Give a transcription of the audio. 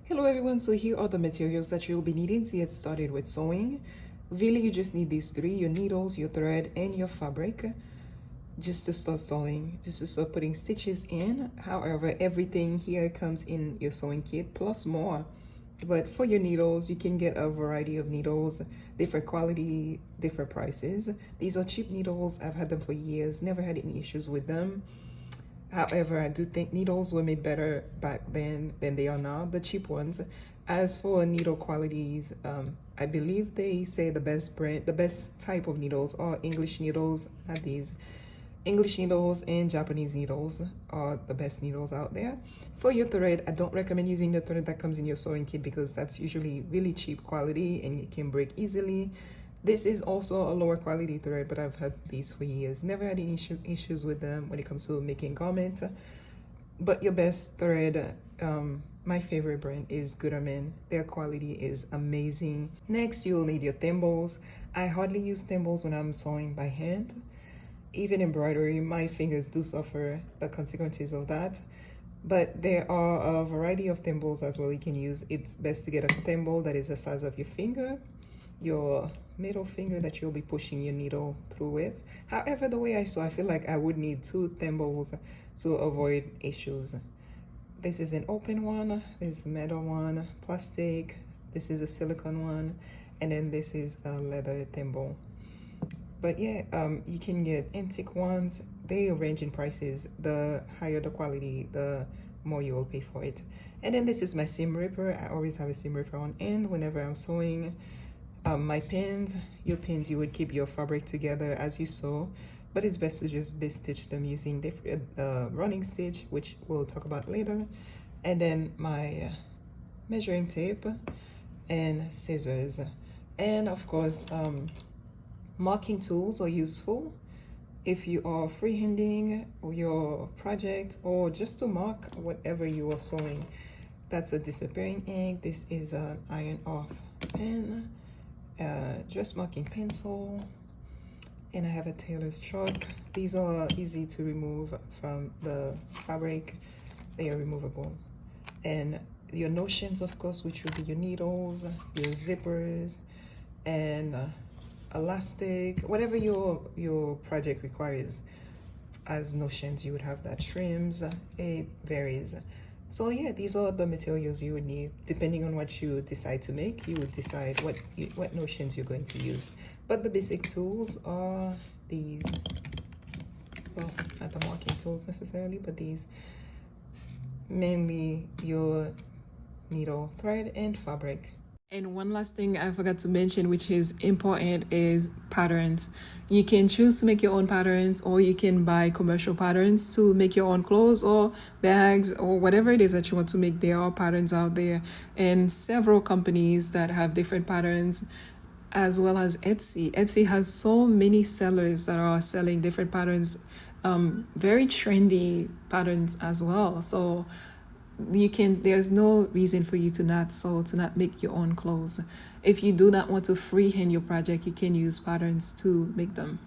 Hello everyone, so here are the materials that you'll be needing to get started with sewing. Really, you just need these three: your needles, your thread, and your fabric, just to start sewing, just to start putting stitches in. However, everything here comes in your sewing kit plus more. But for your needles, you can get a variety of needles, different quality, different prices. These are cheap needles. I've had them for years, never had any issues with them. However, I do think needles were made better back then than they are now, the cheap ones. As for needle qualities, I believe they say the best brand, the best type of needles are English needles. Not these. English needles and Japanese needles are the best needles out there. For your thread, I don't recommend using the thread that comes in your sewing kit because that's usually really cheap quality and it can break easily. This is also a lower quality thread, but I've had these for years. Never had any issues with them when it comes to making garments. But your best thread, my favorite brand is Gooderman. Their quality is amazing. Next, you'll need your thimbles. I hardly use thimbles when I'm sewing by hand. Even embroidery, my fingers do suffer the consequences of that. But there are a variety of thimbles as well you can use. It's best to get a thimble that is the size of your finger, your middle finger that you'll be pushing your needle through with. However, the way I sew, I feel like I would need two thimbles to avoid issues. This is an open one, this is a metal one, plastic, this is a silicone one, and then this is a leather thimble. But yeah, you can get antique ones. They range in prices. The higher the quality, the more you will pay for it. And then this is my seam ripper. I always have a seam ripper on end whenever I'm sewing. My pins, your pins, you would keep your fabric together as you sew, but it's best to just stitch them using different running stitch, which we'll talk about later. And then my measuring tape and scissors, and of course marking tools are useful if you are freehanding your project or just to mark whatever you are sewing. That's a disappearing ink. This is an iron off pen, dress marking pencil, and I have a tailor's chalk. These are easy to remove from the fabric. They are removable. And your notions, of course, which will be your needles, your zippers, and elastic, whatever your project requires as notions, you would have that. Trims, it varies. So yeah, these are the materials you would need. Depending on what you decide to make, you would decide what notions you're going to use. But the basic tools are these. Well, not the marking tools necessarily, but these. Mainly your needle, thread, and fabric. And one last thing I forgot to mention, which is important, is patterns. You can choose to make your own patterns, or you can buy commercial patterns to make your own clothes or bags or whatever it is that you want to make. There are patterns out there and several companies that have different patterns, as well as Etsy. Etsy has so many sellers that are selling different patterns, very trendy patterns as well. So there's no reason for you to not sew, to not make your own clothes. If you do not want to freehand your project, you can use patterns to make them.